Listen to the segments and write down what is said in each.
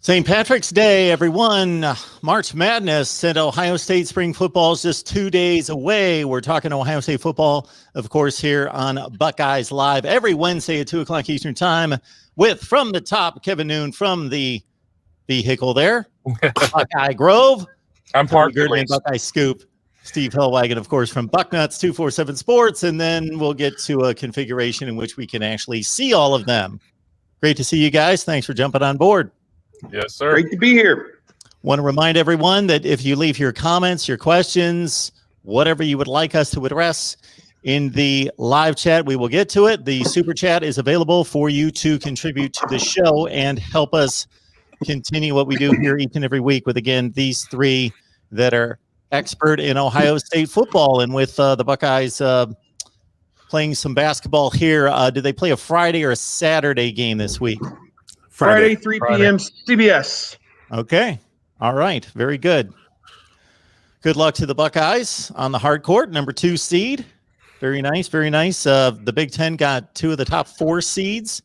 St. Patrick's Day, everyone. March Madness and Ohio State spring football is just 2 days away. We're talking Ohio State football, of course, here on Buckeyes Live every Wednesday at 2 o'clock Eastern Time with From the Top, Kevin Noon from the vehicle there, Buckeye Grove. I'm parked Gerdeman, Buckeye Scoop. Steve Helwagen, of course, from Bucknuts 247 Sports, and then we'll get to a configuration in which we can actually see all of them. Great to see you guys. Thanks for jumping on board. Yes, sir. Great to be here. Want to remind everyone that if you leave your comments, your questions, whatever you would like us to address in the live chat, we will get to it. The super chat is available for you to contribute to the show and help us continue what we do here each and every week with, again, these three that are expert in Ohio State football. And with the Buckeyes playing some basketball here, did they play a Friday or a Saturday game this week? Friday, 3 p.m. CBS. Okay. All right. Very good. Good luck to the Buckeyes on the hard court, number 2 seed. Very nice. Very nice. The Big Ten got 2 of the top 4 seeds.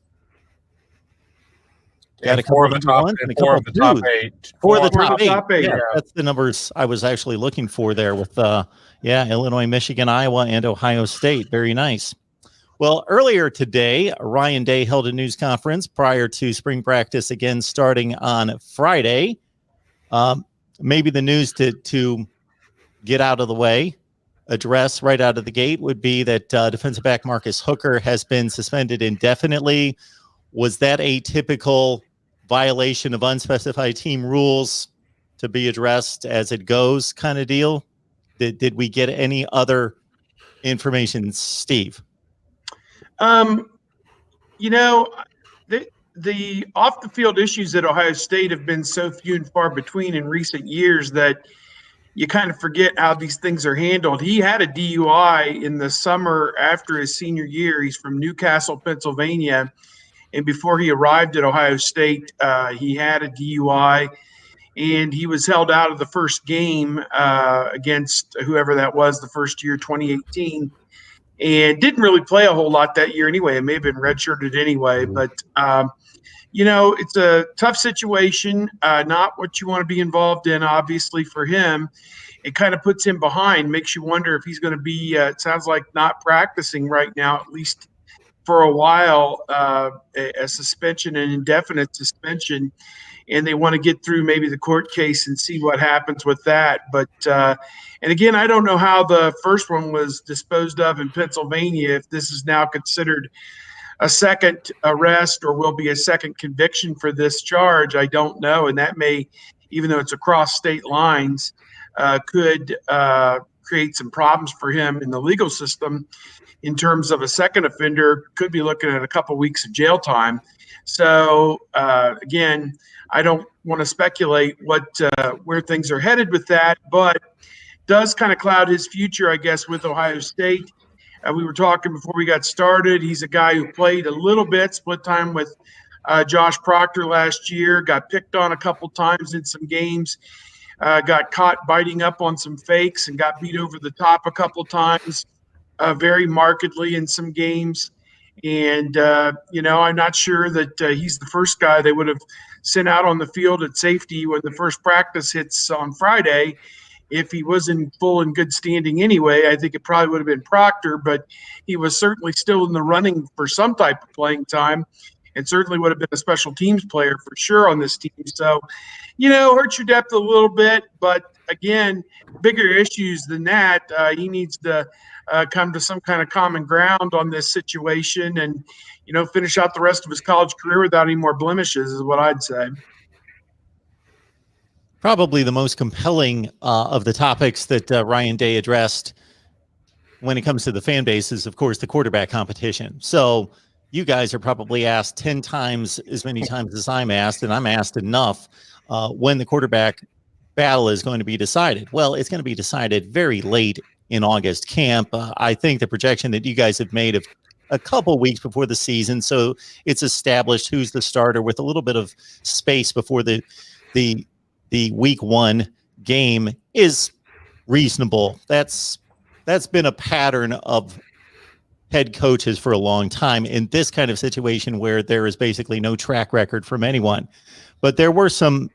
Got a 4 of the top, and 4 of the top 8. 4 of the top 8. Yeah. That's the numbers I was actually looking for there with, Illinois, Michigan, Iowa, and Ohio State. Very nice. Well, earlier today, Ryan Day held a news conference prior to spring practice again starting on Friday. Maybe the news to get out of the way, address right out of the gate would be that defensive back Marcus Hooker has been suspended indefinitely. Was that a typical violation of unspecified team rules to be addressed as it goes kind of deal? Did we get any other information, Steve? The off the field issues at Ohio State have been so few and far between in recent years that you kind of forget how these things are handled. He had a DUI in the summer after his senior year. He's from Newcastle, Pennsylvania. And before he arrived at Ohio State, he had a DUI, and he was held out of the first game against whoever that was the first year, 2018. And didn't really play a whole lot that year anyway. It may have been redshirted anyway. But, it's a tough situation, not what you want to be involved in, obviously, for him. It kind of puts him behind, makes you wonder if he's going to be, it sounds like, not practicing right now, at least for a while, a suspension, an indefinite suspension. And they want to get through maybe the court case and see what happens with that. But, and again, I don't know how the first one was disposed of in Pennsylvania, if this is now considered a second arrest or will be a second conviction for this charge. I don't know. And that may, even though it's across state lines, could create some problems for him in the legal system in terms of a second offender, could be looking at a couple weeks of jail time. So, again, I don't want to speculate where things are headed with that, but does kind of cloud his future, I guess, with Ohio State. We were talking before we got started. He's a guy who played a little bit, split time with Josh Proctor last year, got picked on a couple times in some games, got caught biting up on some fakes and got beat over the top a couple times, very markedly in some games. And, I'm not sure that he's the first guy they would have sent out on the field at safety when the first practice hits on Friday. If he was in full and good standing anyway, I think it probably would have been Proctor, but he was certainly still in the running for some type of playing time and certainly would have been a special teams player for sure on this team. So, hurts your depth a little bit, but again, bigger issues than that. He needs to come to some kind of common ground on this situation and, finish out the rest of his college career without any more blemishes is what I'd say. Probably the most compelling of the topics that Ryan Day addressed when it comes to the fan base is, of course, the quarterback competition. So you guys are probably asked 10 times as many times as I'm asked, and I'm asked enough when the quarterback battle is going to be decided. Well, it's going to be decided very late in August camp. I think the projection that you guys have made of a couple weeks before the season, so it's established who's the starter with a little bit of space before the week 1 game is reasonable. That's been a pattern of head coaches for a long time in this kind of situation where there is basically no track record from anyone. But there were some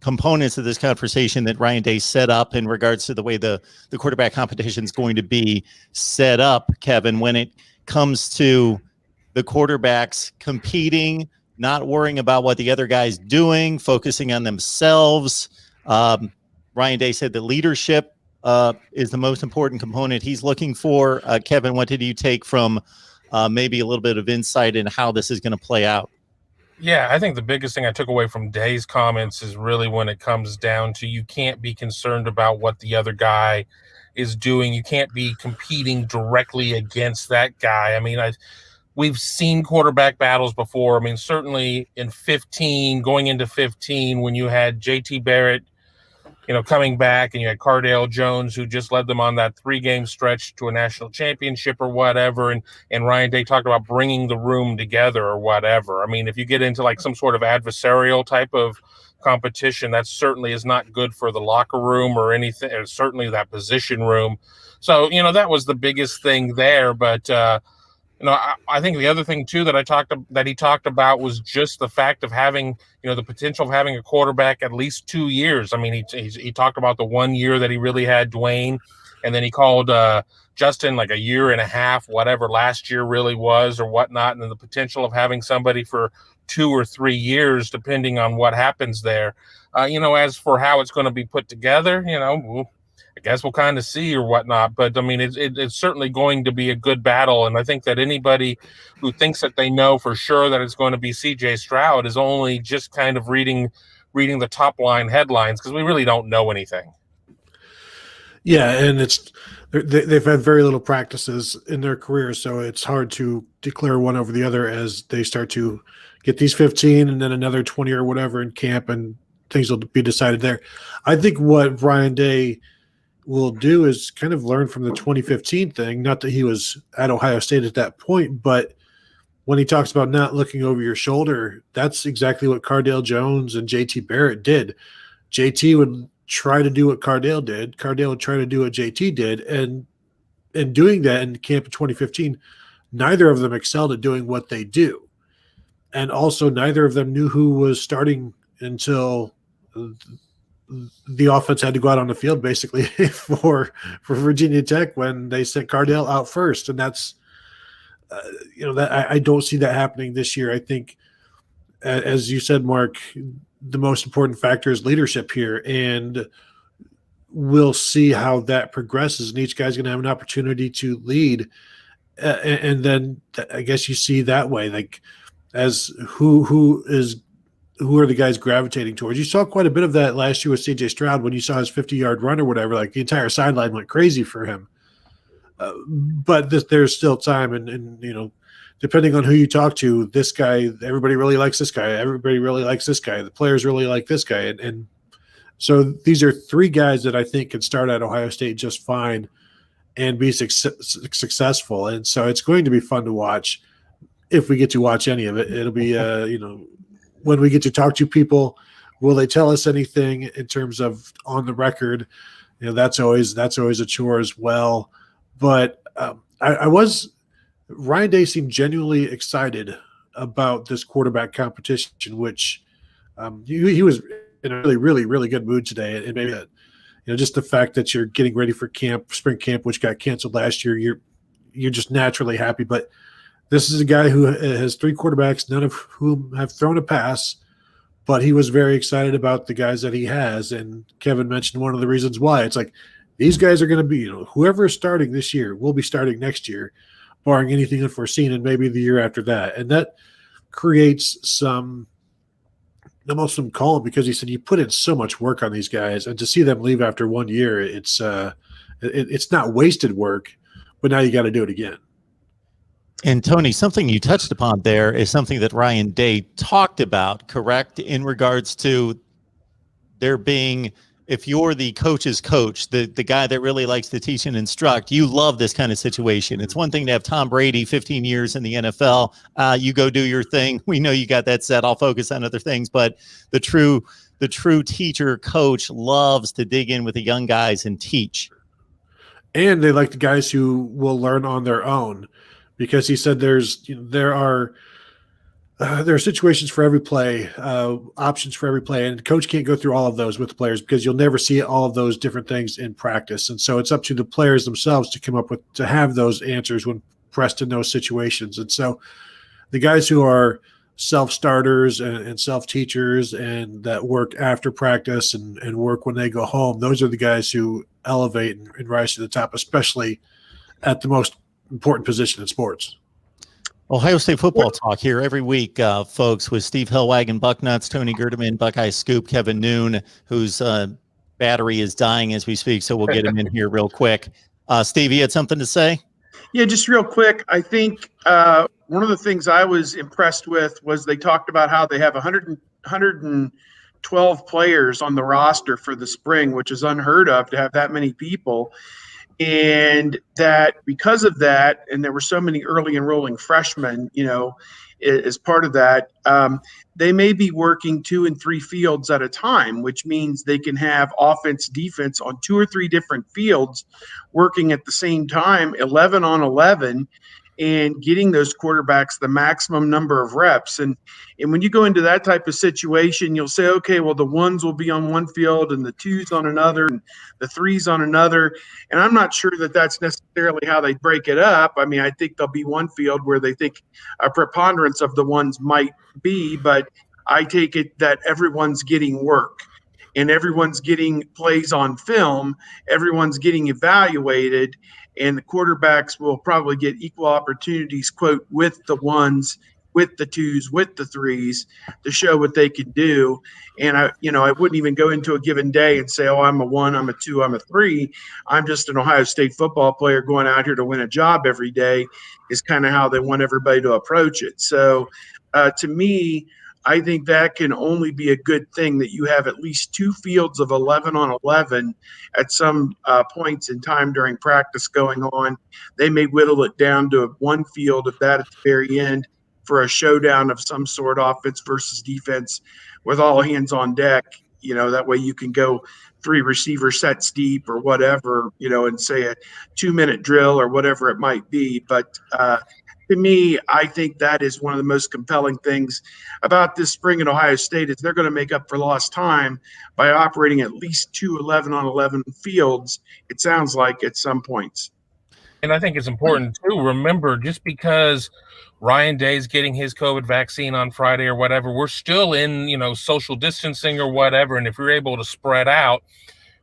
components of this conversation that Ryan Day set up in regards to the way the quarterback competition is going to be set up, Kevin, when it comes to the quarterbacks competing, not worrying about what the other guy's doing, focusing on themselves. Ryan Day said that leadership is the most important component he's looking for. Kevin, what did you take from maybe a little bit of insight in how this is going to play out? Yeah, I think the biggest thing I took away from Day's comments is really when it comes down to you can't be concerned about what the other guy is doing. You can't be competing directly against that guy. I mean, we've seen quarterback battles before. I mean, certainly in 15, going into 15, when you had JT Barrett, coming back, and you had Cardale Jones, who just led them on that 3-game stretch to a national championship or whatever. And Ryan Day talked about bringing the room together or whatever. I mean, if you get into like some sort of adversarial type of competition, that certainly is not good for the locker room or anything, or certainly that position room. So, that was the biggest thing there. But, I think the other thing too that he talked about was just the fact of having, the potential of having a quarterback at least 2 years. I mean, he talked about the 1 year that he really had Dwayne, and then he called Justin like a year and a half, whatever last year really was or whatnot, and then the potential of having somebody for 2 or 3 years, depending on what happens there. As for how it's going to be put together, I guess we'll kind of see or whatnot, but I mean, it's certainly going to be a good battle. And I think that anybody who thinks that they know for sure that it's going to be CJ Stroud is only just kind of reading the top line headlines, because we really don't know anything. Yeah. And they've had very little practices in their career, so it's hard to declare one over the other as they start to get these 15 and then another 20 or whatever in camp, and things will be decided there. I think what Ryan Day will do is kind of learn from the 2015 thing. Not that he was at Ohio State at that point, but when he talks about not looking over your shoulder, that's exactly what Cardale Jones and JT Barrett did. JT would try to do what Cardale did. Cardale would try to do what JT did. And in doing that in camp in 2015, neither of them excelled at doing what they do. And also neither of them knew who was starting until the offense had to go out on the field basically for Virginia Tech when they sent Cardale out first. And that's, that I don't see that happening this year. I think, as you said, Mark, the most important factor is leadership here, and we'll see how that progresses. And each guy's going to have an opportunity to lead. And then I guess you see that way, like as who are the guys gravitating towards. You saw quite a bit of that last year with CJ Stroud when you saw his 50-yard run or whatever. Like the entire sideline went crazy for him. But there's still time, and depending on who you talk to, this guy, everybody really likes this guy. Everybody really likes this guy. The players really like this guy, and so these are 3 guys that I think can start at Ohio State just fine and be successful. And so it's going to be fun to watch if we get to watch any of it. It'll be when we get to talk to people, will they tell us anything in terms of on the record? That's always a chore as well. But Ryan Day seemed genuinely excited about this quarterback competition, which he was in a really, really, really good mood today. And maybe just the fact that you're getting ready for spring camp, which got canceled last year, you're just naturally happy. But this is a guy who has 3 quarterbacks, none of whom have thrown a pass, but he was very excited about the guys that he has. And Kevin mentioned one of the reasons why. It's like these guys are going to be, whoever is starting this year will be starting next year, barring anything unforeseen, and maybe the year after that. And that creates almost some calm, because he said you put in so much work on these guys, and to see them leave after 1 year, it's not wasted work, but now you got to do it again. And Tony, something you touched upon there is something that Ryan Day talked about, correct? In regards to there being, if you're the coach's coach, the guy that really likes to teach and instruct, you love this kind of situation. It's one thing to have Tom Brady 15 years in the NFL. You go do your thing. We know you got that set. I'll focus on other things. But the true teacher coach loves to dig in with the young guys and teach. and they like the guys who will learn on their own, because he said there are situations for every play, options for every play, and the coach can't go through all of those with the players because you'll never see all of those different things in practice. And so it's up to the players themselves to have those answers when pressed in those situations. And so the guys who are self-starters and self-teachers and that work after practice and work when they go home, those are the guys who elevate and rise to the top, especially at the most important position in sports. Ohio State football talk here every week, folks, with Steve Helwagen, Bucknuts, Tony Gerdeman, Buckeye Scoop, Kevin Noon, whose battery is dying as we speak, so we'll get him in here real quick. Steve, you had something to say? Yeah, just real quick. I think one of the things I was impressed with was they talked about how they have 112 players on the roster for the spring, which is unheard of to have that many people. And that because of that, and there were so many early enrolling freshmen, as part of that, they may be working 2 and 3 fields at a time, which means they can have offense, defense on 2 or 3 different fields working at the same time, 11 on 11, and getting those quarterbacks the maximum number of reps. And when you go into that type of situation, you'll say, okay, well, the 1s will be on one field and the 2s on another and the 3s on another. And I'm not sure that that's necessarily how they break it up. I mean, I think there'll be one field where they think a preponderance of the 1s might be, but I take it that everyone's getting work and everyone's getting plays on film, everyone's getting evaluated, and the quarterbacks will probably get equal opportunities, quote, with the 1s, with the 2s, with the 3s to show what they can do. And I wouldn't even go into a given day and say, oh, I'm a 1, I'm a 2, I'm a 3. I'm just an Ohio State football player going out here to win a job every day is kind of how they want everybody to approach it. So to me, I think that can only be a good thing that you have at least 2 fields of 11 on 11 at some points in time during practice going on. They may whittle it down to one field of that at the very end for a showdown of some sort, offense versus defense, with all hands on deck. That way you can go 3 receiver sets deep or whatever, and say a 2-minute drill or whatever it might be. But to me, I think that is one of the most compelling things about this spring at Ohio State is they're going to make up for lost time by operating at least 2 11 on 11 fields, it sounds like, at some points. And I think it's important to remember, just because Ryan Day's getting his COVID vaccine on Friday or whatever, we're still in, social distancing or whatever. And if you're able to spread out,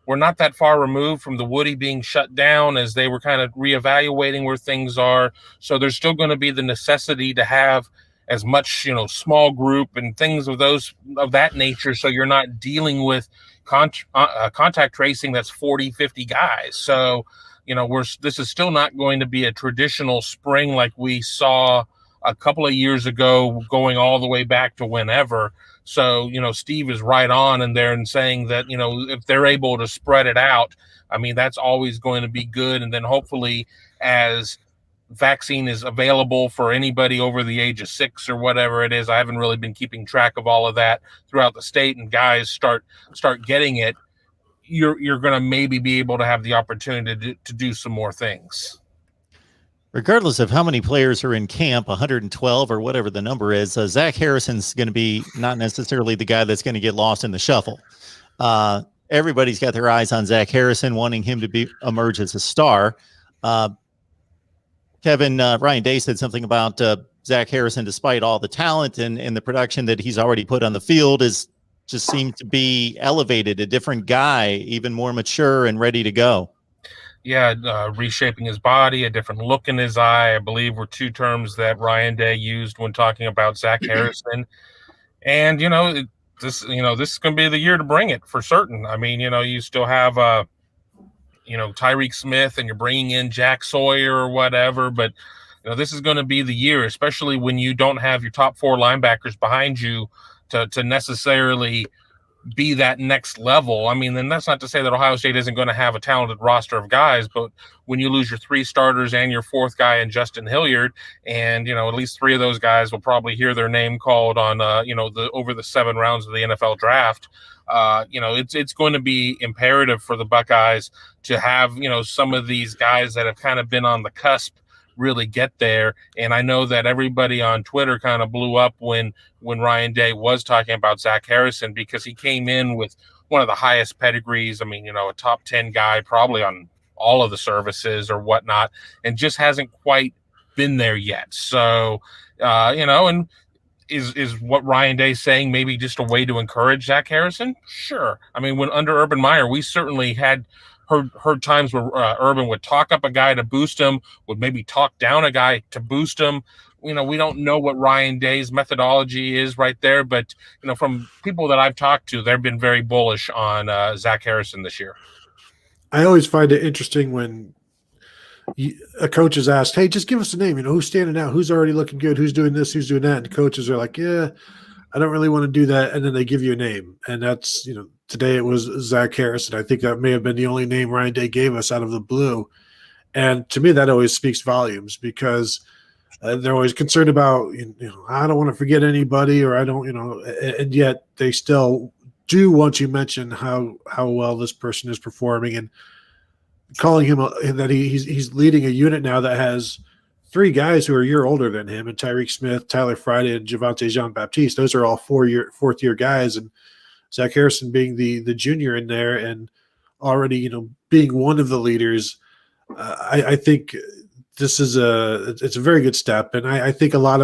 we're not that far removed from the Woody being shut down as they were kind of reevaluating where things are. So there's still going to be the necessity to have as much, small group and things of that nature. So you're not dealing with contact tracing that's 40, 50 guys. So, this is still not going to be a traditional spring like we saw a couple of years ago, going all the way back to whenever. So, Steve is right on in there and saying that, if they're able to spread it out, I mean, that's always going to be good. And then hopefully as vaccine is available for anybody over the age of 6 or whatever it is, I haven't really been keeping track of all of that throughout the state, and guys start getting it, you're going to maybe be able to have the opportunity to do some more things. Regardless of how many players are in camp, 112 or whatever the number is, Zach Harrison's going to be not necessarily the guy that's going to get lost in the shuffle. Everybody's got their eyes on Zach Harrison, wanting him to emerge as a star. Kevin, Ryan Day said something about Zach Harrison, despite all the talent and the production that he's already put on the field, just seemed to be elevated, a different guy, even more mature and ready to go. Yeah, reshaping his body, a different look in his eye, I believe were 2 terms that Ryan Day used when talking about Zach Harrison. And, this is going to be the year to bring it for certain. I mean, you still have, Tyreek Smith, and you're bringing in Jack Sawyer or whatever, but, this is going to be the year, especially when you don't have your top 4 linebackers behind you to necessarily be that next level. I mean, then that's not to say that Ohio State isn't going to have a talented roster of guys, but when you lose your 3 starters and your 4th guy in Justin Hilliard, and, at least 3 of those guys will probably hear their name called on, over the 7 rounds of the NFL draft. It's going to be imperative for the Buckeyes to have, some of these guys that have kind of been on the cusp really get there. And I know that everybody on Twitter kind of blew up when Ryan Day was talking about Zach Harrison, because he came in with one of the highest pedigrees. I mean, a top 10 guy probably on all of the services or whatnot, and just hasn't quite been there yet. So, and is what Ryan Day saying maybe just a way to encourage Zach Harrison? Sure. I mean, when under Urban Meyer, we certainly had heard times where Urban would talk up a guy to boost him, would maybe talk down a guy to boost him. We don't know what Ryan Day's methodology is right there, but from people that I've talked to, they've been very bullish on Zach Harrison this year. I always find it interesting when a coach is asked, "Hey, just give us a name. Who's standing out? Who's already looking good? Who's doing this? Who's doing that?" And the coaches are like, "Yeah, I don't really want to do that." And then they give you a name, and that's today it was Zach Harrison. I think that may have been the only name Ryan Day gave us out of the blue, and to me that always speaks volumes, because they're always concerned about I don't want to forget anybody, or I don't and yet they still do want you mention how well this person is performing, and calling him that he's leading a unit now that has 3 guys who are a year older than him, and Tyreek Smith, Tyler Friday, and Javonte Jean-Baptiste. Those are all 4th-year guys, and Zach Harrison being the junior in there and already being one of the leaders. I think this is it's a very good step, and I think a lot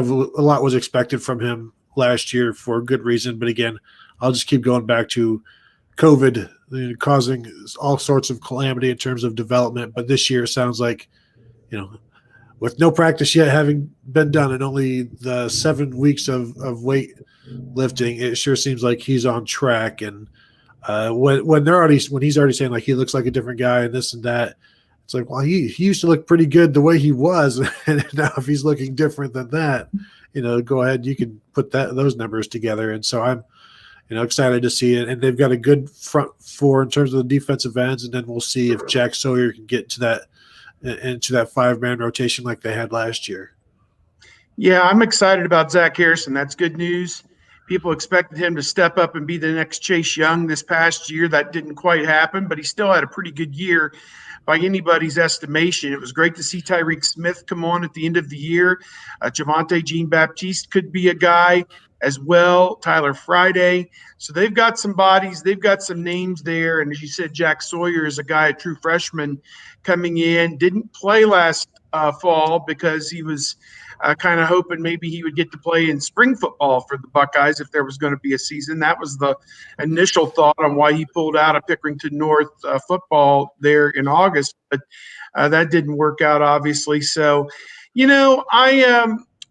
was expected from him last year for good reason. But again, I'll just keep going back to COVID causing all sorts of calamity in terms of development. But this year sounds like, with no practice yet having been done and only the 7 weeks of weight lifting, it sure seems like he's on track. And when he's already saying like he looks like a different guy and this and that, it's like, well, he used to look pretty good the way he was, and now if he's looking different than that, go ahead, you can put those numbers together. And so I'm excited to see it. And they've got a good front 4 in terms of the defensive ends, and then we'll see if Jack Sawyer can get into that 5-man rotation like they had last year. Yeah, I'm excited about Zach Harrison. That's good news. People expected him to step up and be the next Chase Young this past year. That didn't quite happen, but he still had a pretty good year by anybody's estimation. It was great to see Tyreek Smith come on at the end of the year. Javonte Jean-Baptiste could be a guy as well, Tyler Friday. So they've got some bodies. They've got some names there. And as you said, Jack Sawyer is a guy, a true freshman coming in. Didn't play last fall because he was kind of hoping maybe he would get to play in spring football for the Buckeyes if there was going to be a season. That was the initial thought on why he pulled out of Pickerington North football there in August. But that didn't work out, obviously. So,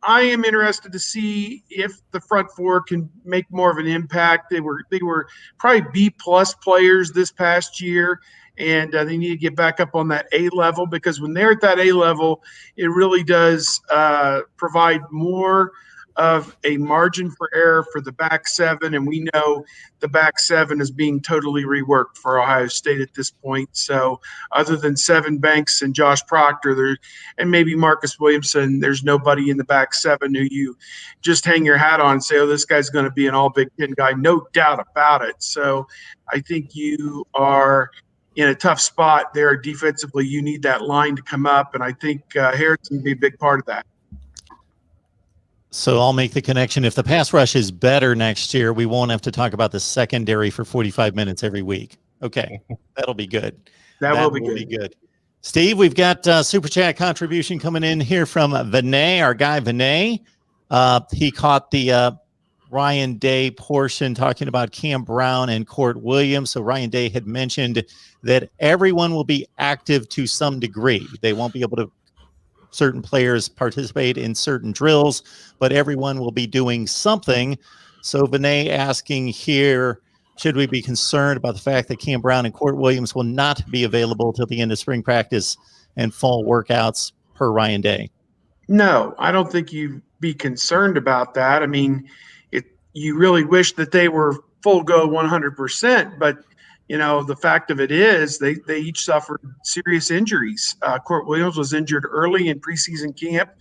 I am interested to see if the front 4 can make more of an impact. They were probably B-plus players this past year, and they need to get back up on that A level, because when they're at that A level, it really does provide more of a margin for error for the back 7, and we know the back 7 is being totally reworked for Ohio State at this point. So other than Sevyn Banks and Josh Proctor and maybe Marcus Williamson, there's nobody in the back 7 who you just hang your hat on and say, oh, this guy's going to be an all Big Ten guy. No doubt about it. So I think you are in a tough spot there defensively. You need that line to come up, and I think Harrison will be a big part of that. So I'll make the connection. If the pass rush is better next year, we won't have to talk about the secondary for 45 minutes every week. Okay, that'll be good. That will be good. Steve, we've got Super Chat contribution coming in here from Vinay, our guy Vinay. He caught the Ryan Day portion talking about Cam Brown and Court Williams. So Ryan Day had mentioned that everyone will be active to some degree. They won't be able to certain players participate in certain drills, but everyone will be doing something. So Vinay asking here, should we be concerned about the fact that Cam Brown and Court Williams will not be available till the end of spring practice and fall workouts per Ryan Day? No, I don't think you'd be concerned about that. I mean, you really wish that they were full go 100%, but the fact of it is they each suffered serious injuries. Court Williams was injured early in preseason camp,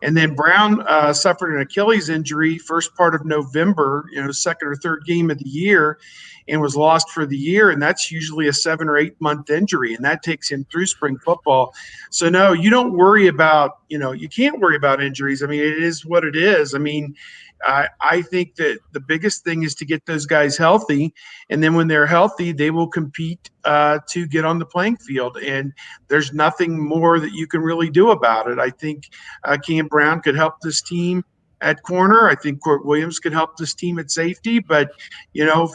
and then Brown suffered an Achilles injury first part of November, second or third game of the year, and was lost for the year. And that's usually a 7 or 8 month injury, and that takes him through spring football. So no, you don't worry about, you can't worry about injuries. I mean, it is what it is. I mean, I think that the biggest thing is to get those guys healthy, and then when they're healthy, they will compete to get on the playing field. And there's nothing more that you can really do about it. I think Cam Brown could help this team at corner. I think Court Williams could help this team at safety. But,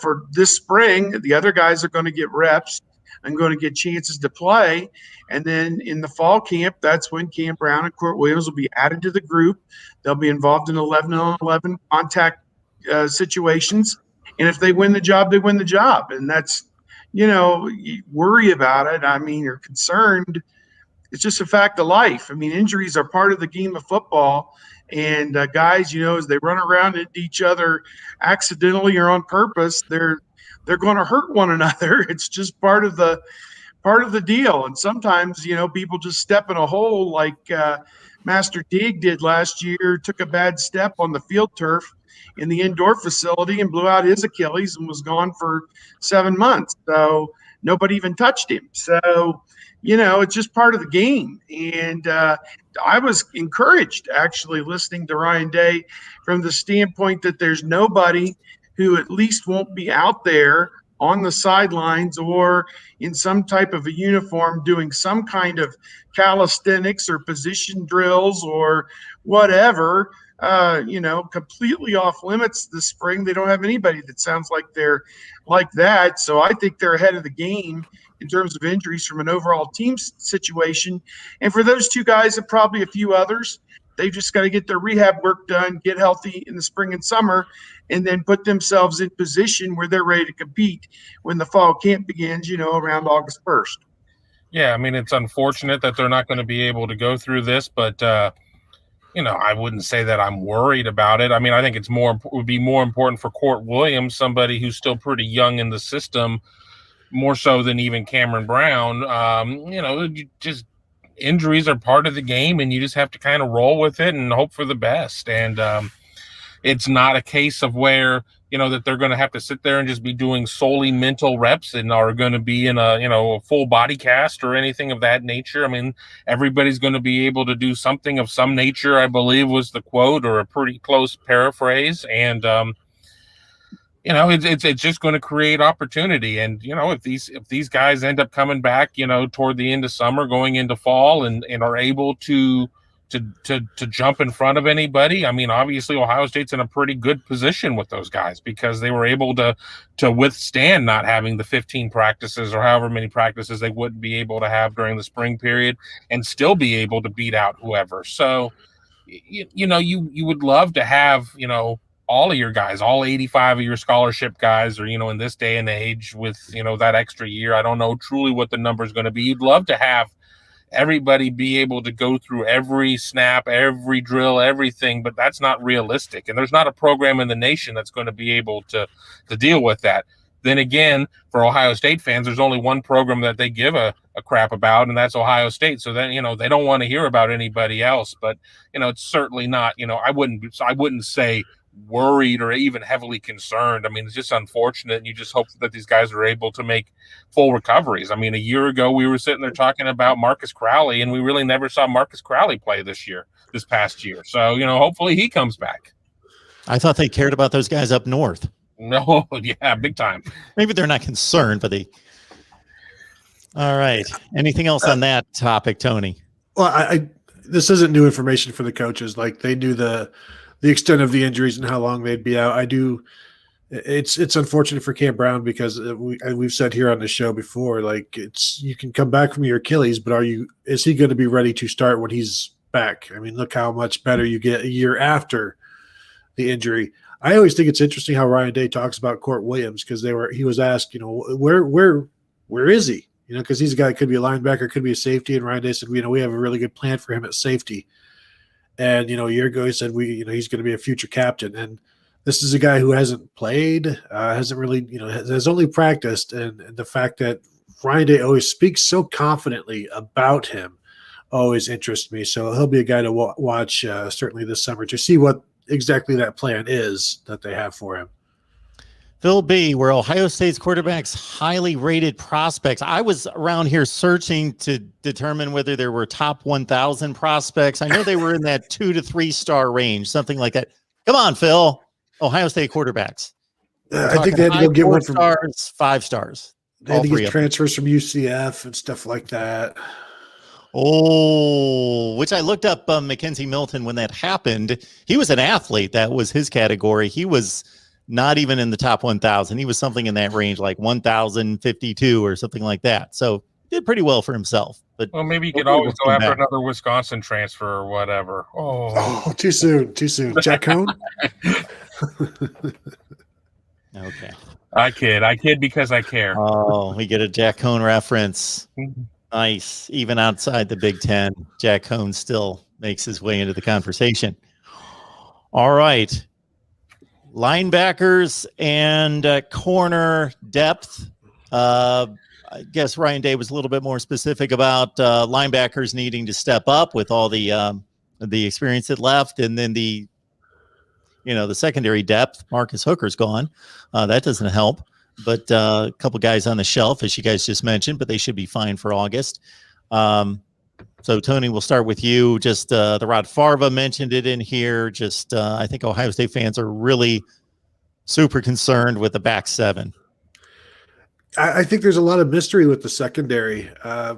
for this spring, the other guys are going to get reps and going to get chances to play. And then in the fall camp, that's when Cam Brown and Court Williams will be added to the group. They'll be involved in 11-on-11 contact situations. And if they win the job, they win the job. And that's, you worry about it. I mean, you're concerned. It's just a fact of life. I mean, injuries are part of the game of football. And guys, as they run around into each other accidentally or on purpose, they're going to hurt one another. It's just part of the deal. And sometimes, people just step in a hole like Master Teague did last year, took a bad step on the field turf in the indoor facility and blew out his Achilles and was gone for 7 months. So nobody even touched him. So, it's just part of the game. And I was encouraged actually listening to Ryan Day from the standpoint that there's nobody who at least won't be out there on the sidelines or in some type of a uniform doing some kind of calisthenics or position drills or whatever, completely off limits this spring. They don't have anybody that sounds like they're like that. So I think they're ahead of the game in terms of injuries from an overall team situation. And for those two guys and probably a few others, they've just got to get their rehab work done, get healthy in the spring and summer, and then put themselves in position where they're ready to compete when the fall camp begins, around August 1st. Yeah, I mean, it's unfortunate that they're not going to be able to go through this, but, I wouldn't say that I'm worried about it. I mean, I think it would be more important for Court Williams, somebody who's still pretty young in the system, more so than even Cameron Brown. Just injuries are part of the game, and you just have to kind of roll with it and hope for the best. And it's not a case of where, that they're going to have to sit there and just be doing solely mental reps and are going to be in a full body cast or anything of that nature. I mean, everybody's going to be able to do something of some nature, I believe was the quote, or a pretty close paraphrase. And, it's just going to create opportunity. And, if these guys end up coming back, toward the end of summer, going into fall and are able to jump in front of anybody, I mean, obviously Ohio State's in a pretty good position with those guys because they were able to withstand not having the 15 practices or however many practices they wouldn't be able to have during the spring period and still be able to beat out whoever. So, you would love to have, all of your guys, all 85 of your scholarship guys, or, in this day and age with, that extra year, I don't know truly what the number is going to be. You'd love to have everybody be able to go through every snap, every drill, everything, but that's not realistic. And there's not a program in the nation that's going to be able to deal with that. Then again, for Ohio State fans, there's only one program that they give a crap about, and that's Ohio State. So then, they don't want to hear about anybody else, but, it's certainly not, I wouldn't say worried or even heavily concerned. I mean, it's just unfortunate, and you just hope that these guys are able to make full recoveries. I mean, a year ago we were sitting there talking about Marcus Crowley, and we really never saw Marcus Crowley play this past year. So, hopefully he comes back. I thought they cared about those guys up north. No, yeah, big time. Maybe they're not concerned, but all right. Anything else on that topic, Tony? Well, this isn't new information for the coaches. Like, they knew the extent of the injuries and how long they'd be out. It's unfortunate for Cam Brown because we've said here on the show before, like, you can come back from your Achilles, but is he going to be ready to start when he's back? I mean, look how much better you get a year after the injury. I always think it's interesting how Ryan Day talks about Court Williams because he was asked, where is he? Because he's a guy that could be a linebacker, could be a safety, and Ryan Day said, we have a really good plan for him at safety. And, a year ago he said, he's going to be a future captain. And this is a guy who hasn't played, hasn't really, has only practiced. And the fact that Ryan Day always speaks so confidently about him always interests me. So he'll be a guy to watch certainly this summer to see what exactly that plan is that they have for him. Phil B., were Ohio State's quarterbacks highly rated prospects? I was around here searching to determine whether there were top 1,000 prospects. I know they were in that 2 to 3 star range, something like that. Come on, Phil. Ohio State quarterbacks. I think they had to go get one from 4 stars, 5 stars. They had to get transfers from UCF and stuff like that. Oh, which I looked up Mackenzie Milton when that happened. He was an athlete. That was his category. He was not even in the top 1,000. He was something in that range, like 1,052 or something like that. So did pretty well for himself. But well, maybe you could always go after another Wisconsin transfer or whatever. Oh, too soon. Jack Cohn? Okay. I kid because I care. Oh, we get a Jack Cohn reference. Nice. Even outside the Big Ten, Jack Cohn still makes his way into the conversation. All right. Linebackers and corner depth. I guess Ryan Day was a little bit more specific about linebackers needing to step up with all the experience that left, and then the secondary depth. Marcus Hooker's gone. That doesn't help. But a couple guys on the shelf, as you guys just mentioned, but they should be fine for August. So, Tony, we'll start with you. Just the Rod Farva mentioned it in here. Just I think Ohio State fans are really super concerned with the back seven. I think there's a lot of mystery with the secondary.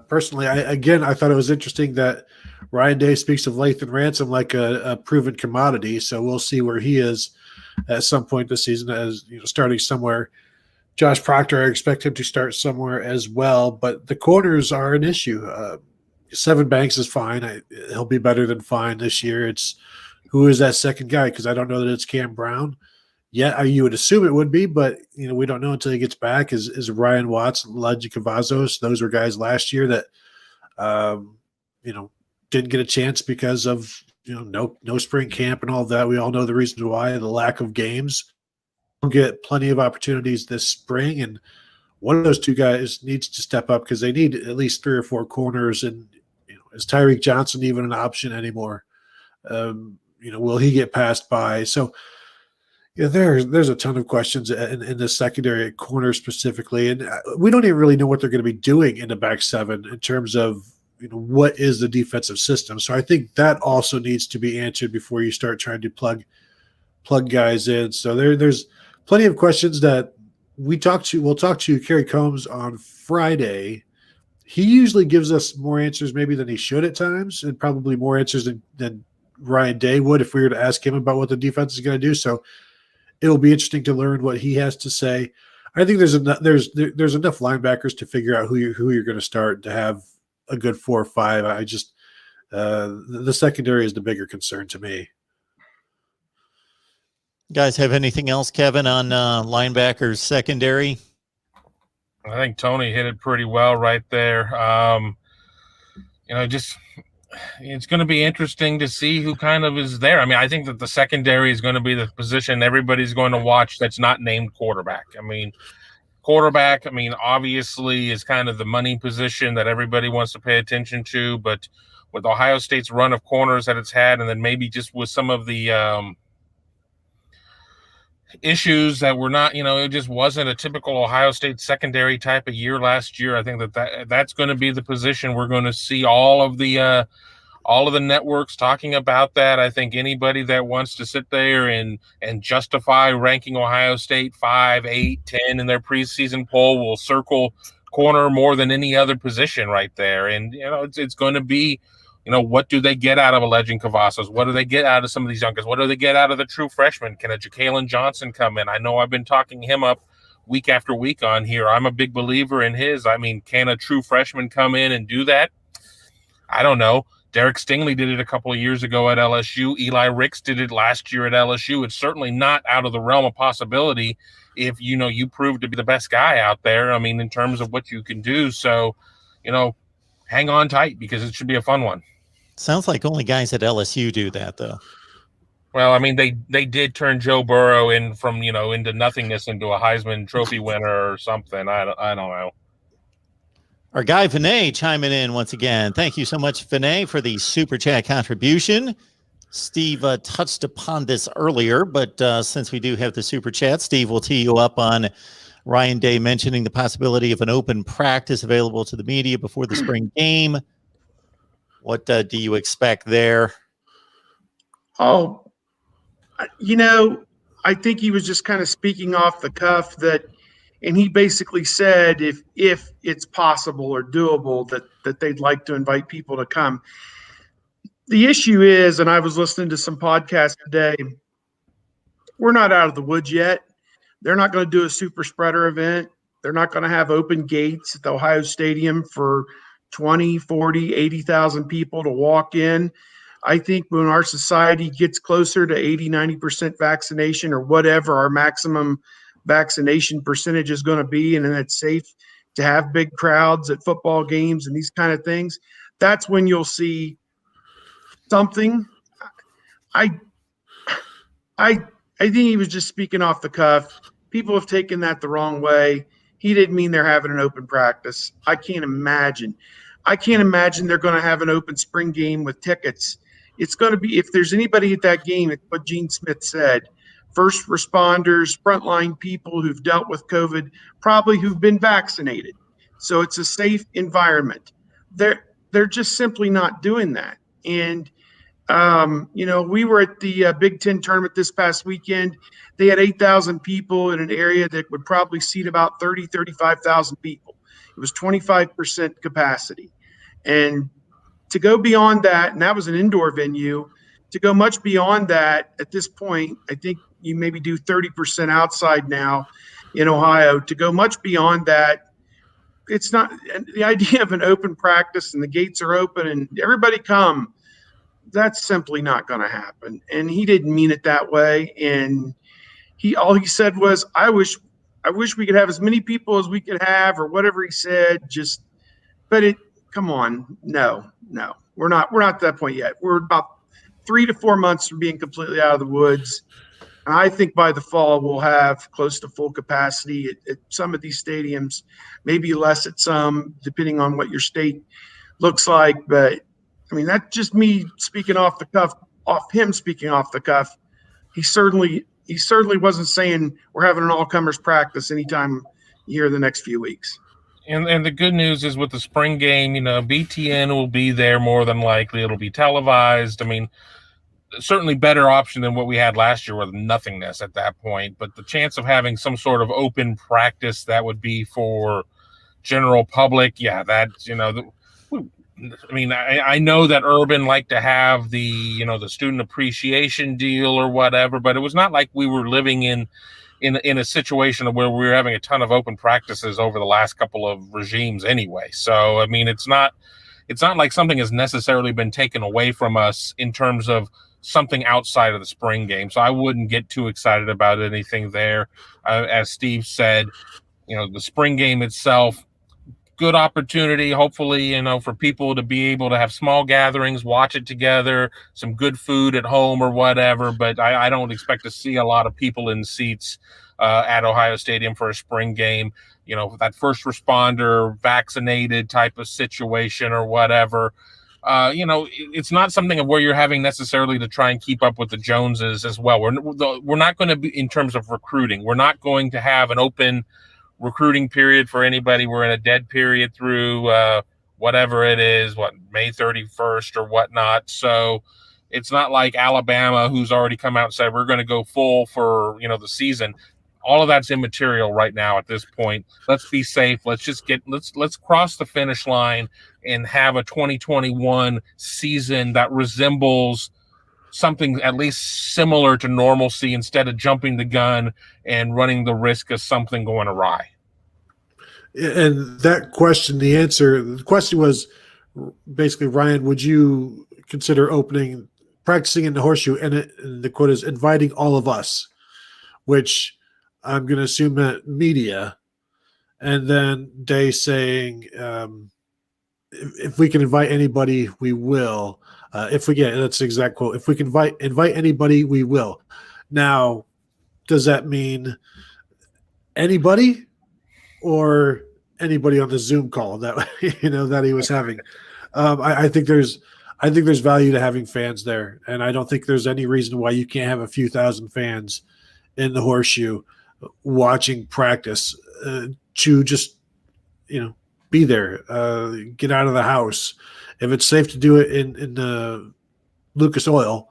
Personally, I thought it was interesting that Ryan Day speaks of Lathan Ransom like a proven commodity. So we'll see where he is at some point this season, as starting somewhere. Josh Proctor, I expect him to start somewhere as well, but the corners are an issue. Seven Banks is fine. He'll be better than fine this year. It's who is that second guy? Because I don't know that it's Cam Brown. Yeah, you would assume it would be, but we don't know until he gets back. Is Ryan Watts, Ledgy Cavazos? Those were guys last year that didn't get a chance because of no spring camp and all that. We all know the reasons why, the lack of games. We'll get plenty of opportunities this spring, and one of those two guys needs to step up because they need at least 3 or 4 corners. And is Tyreek Johnson even an option anymore? Will he get passed by? So there's a ton of questions in the secondary at corner specifically, and we don't even really know what they're going to be doing in the back seven in terms of what is the defensive system. So I think that also needs to be answered before you start trying to plug guys in. So there's plenty of questions that we'll talk to Kerry Combs on Friday. He usually gives us more answers maybe than he should at times, and probably more answers than Ryan Day would if we were to ask him about what the defense is going to do. So it'll be interesting to learn what he has to say. I think there's enough linebackers to figure out who you're going to start to have a good 4 or 5. I just the secondary is the bigger concern to me. Guys have anything else, Kevin, on linebackers secondary? I think Tony hit it pretty well right there. It's going to be interesting to see who kind of is there. I mean, I think that the secondary is going to be the position everybody's going to watch that's not named quarterback. Quarterback, obviously is kind of the money position that everybody wants to pay attention to, but with Ohio State's run of corners that it's had, and then maybe just with some of the issues that were not, it just wasn't a typical Ohio State secondary type of year last year. I think that's going to be the position we're going to see all of the networks talking about that. I think anybody that wants to sit there and justify ranking Ohio State 5, 8, 10 in their preseason poll will circle corner more than any other position right there. And, it's going to be, what do they get out of a Legend Cavazos? What do they get out of some of these young guys? What do they get out of the true freshmen? Can a Ja'Kalen Johnson come in? I know I've been talking him up week after week on here. I'm a big believer in his. Can a true freshman come in and do that? I don't know. Derek Stingley did it a couple of years ago at LSU. Eli Ricks did it last year at LSU. It's certainly not out of the realm of possibility if, you prove to be the best guy out there, in terms of what you can do. So, hang on tight because it should be a fun one. Sounds like only guys at LSU do that, though. Well, I mean, they did turn Joe Burrow in from, into nothingness into a Heisman Trophy winner or something. I don't know. Our guy Vinay chiming in once again. Thank you so much, Vinay, for the super chat contribution. Steve touched upon this earlier, but since we do have the super chat, Steve will tee you up on Ryan Day mentioning the possibility of an open practice available to the media before the spring game. What do you expect there? Oh, I think he was just kind of speaking off the cuff and he basically said if it's possible or doable that they'd like to invite people to come. The issue is, and I was listening to some podcasts today, we're not out of the woods yet. They're not going to do a super spreader event. They're not going to have open gates at the Ohio Stadium for 20, 40, 80,000 people to walk in. I think when our society gets closer to 80, 90% vaccination or whatever our maximum vaccination percentage is going to be, and then it's safe to have big crowds at football games and these kind of things, that's when you'll see something. I think he was just speaking off the cuff. People have taken that the wrong way. He didn't mean they're having an open practice. I can't imagine they're going to have an open spring game with tickets. It's going to be, if there's anybody at that game, it's what Gene Smith said. First responders, frontline people who've dealt with COVID, probably who've been vaccinated. So it's a safe environment. They're just simply not doing that. And, we were at the Big Ten tournament this past weekend. They had 8,000 people in an area that would probably seat about 30, 35,000 people. It was 25% capacity. And to go beyond that, and that was an indoor venue, to go much beyond that at this point, I think you maybe do 30% outside now in Ohio. To go much beyond that, it's not the idea of an open practice and the gates are open and everybody come. That's simply not going to happen. And he didn't mean it that way. And all he said was, I wish we could have as many people as we could have, or whatever he said. Come on. No, we're not at that point yet. We're about 3 to 4 months from being completely out of the woods. And I think by the fall, we'll have close to full capacity at some of these stadiums, maybe less at some, depending on what your state looks like. But I mean, that's just me speaking off the cuff, He certainly wasn't saying we're having an all-comers practice anytime here the next few weeks. And the good news is with the spring game, BTN will be there more than likely. It'll be televised. I mean, certainly better option than what we had last year with nothingness at that point. But the chance of having some sort of open practice that would be for general public, I know that Urban liked to have the student appreciation deal or whatever, but it was not like we were living in a situation where we were having a ton of open practices over the last couple of regimes anyway. So, I mean, it's not like something has necessarily been taken away from us in terms of something outside of the spring game. So I wouldn't get too excited about anything there. As Steve said, the spring game itself, good opportunity, hopefully, for people to be able to have small gatherings, watch it together, some good food at home or whatever. But I don't expect to see a lot of people in seats at Ohio Stadium for a spring game. That first responder, vaccinated type of situation or whatever. It's not something of where you're having necessarily to try and keep up with the Joneses as well. We're not going to be, in terms of recruiting, we're not going to have an open recruiting period for anybody. We're in a dead period through whatever it is, May 31st or whatnot. So it's not like Alabama, who's already come out and said we're going to go full for the season. All of that's immaterial right now at this point. Let's be safe. Let's cross the finish line and have a 2021 season that resembles something at least similar to normalcy instead of jumping the gun and running the risk of something going awry. And that question, the question was basically, Ryan, would you consider practicing in the horseshoe? And the quote is inviting all of us, which I'm going to assume meant media. And then Day saying, if we can invite anybody, we will. If we get, that's the exact quote. If we can invite anybody, we will. Now, does that mean anybody or anybody on the Zoom call that that he was having? I think there's value to having fans there, and I don't think there's any reason why you can't have a few thousand fans in the Horseshoe watching practice to just be there, get out of the house. If it's safe to do it in the Lucas Oil,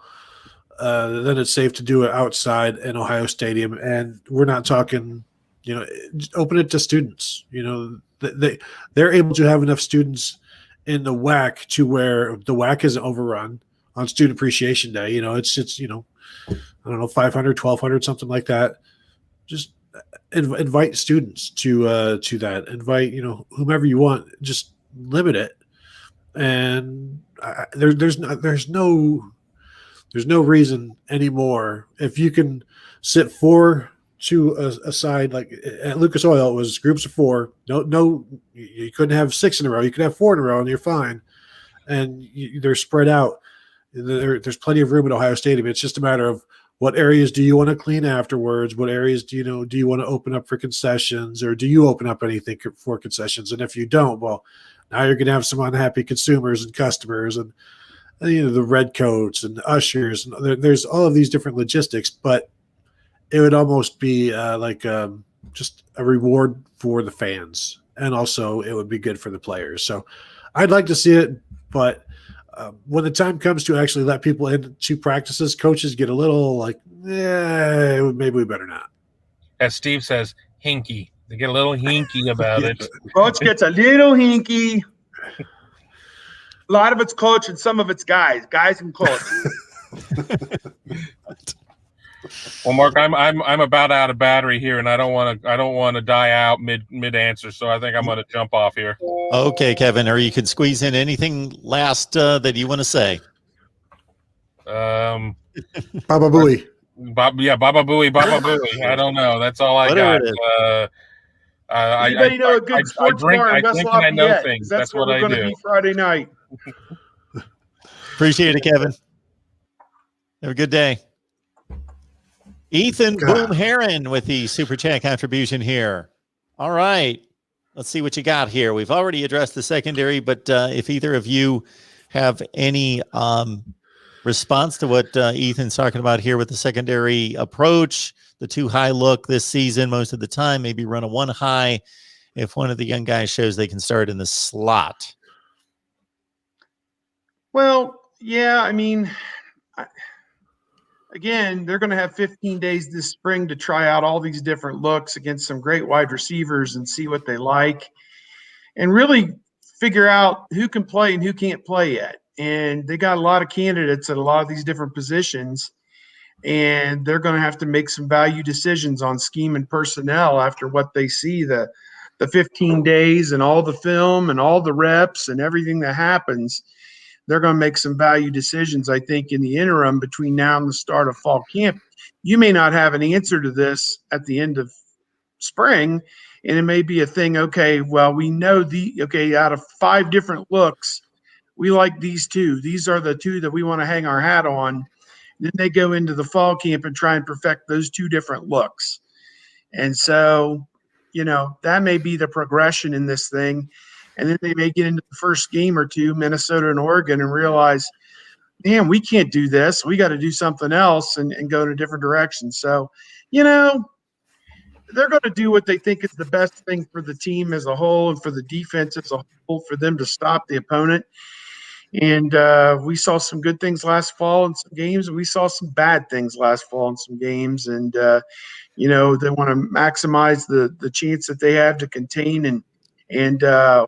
then it's safe to do it outside in Ohio Stadium. And we're not talking, open it to students. They're able to have enough students in the WAC to where the WAC isn't overrun on Student Appreciation Day. It's I don't know, 500, 1,200, something like that. Just invite students to that. Invite whomever you want. Just limit it. And there's no reason anymore. If you can sit 4 to a side, like at Lucas Oil, it was groups of 4. No, you couldn't have 6 in a row. You could have 4 in a row, and you're fine. And they're spread out. There's plenty of room at Ohio Stadium. It's just a matter of what areas do you want to clean afterwards? What areas do you want to open up for concessions, or do you open up anything for concessions? And if you don't, well, now you're going to have some unhappy consumers and customers, and the red coats and ushers. And there's all of these different logistics, but it would almost be just a reward for the fans, and also it would be good for the players. So I'd like to see it, but when the time comes to actually let people into practices, coaches get a little maybe we better not. As Steve says, hinky. They get a little hinky about it. Coach gets a little hinky. A lot of it's coach and some of it's guys. Guys and coach. Well, Mark, I'm about out of battery here, and I don't want to die out mid answer, so I think I'm going to jump off here. Okay, Kevin, or you can squeeze in anything last that you want to say. Baba Booey. Baba Booey. I don't know. That's all I got. Anybody know a good sports bar in West Lafayette? I know things. That's what I do. That's where we're going to be Friday night. Appreciate it, Kevin. Have a good day. Ethan Boom Heron with the Super Chat contribution here. All right. Let's see what you got here. We've already addressed the secondary, but if either of you have any response to what Ethan's talking about here with the secondary approach, the 2 high look this season most of the time, maybe run a 1 high if one of the young guys shows they can start in the slot. Well, yeah, I mean, again, they're going to have 15 days this spring to try out all these different looks against some great wide receivers and see what they like and really figure out who can play and who can't play yet. And they got a lot of candidates at a lot of these different positions, and they're going to have to make some value decisions on scheme and personnel after what they see, the 15 days and all the film and all the reps and everything that happens. They're going to make some value decisions, I think, in the interim between now and the start of fall camp. You may not have an answer to this at the end of spring, and it may be a thing, okay, well, we know out of 5 different looks, we like these 2. These are the 2 that we want to hang our hat on. Then they go into the fall camp and try and perfect those 2 different looks. And so, that may be the progression in this thing. And then they may get into the first game or 2, Minnesota and Oregon, and realize, man, we can't do this. We got to do something else and go in a different direction. So, they're going to do what they think is the best thing for the team as a whole and for the defense as a whole, for them to stop the opponent. And we saw some good things last fall in some games, and we saw some bad things last fall in some games. And, they want to maximize the chance that they have to contain and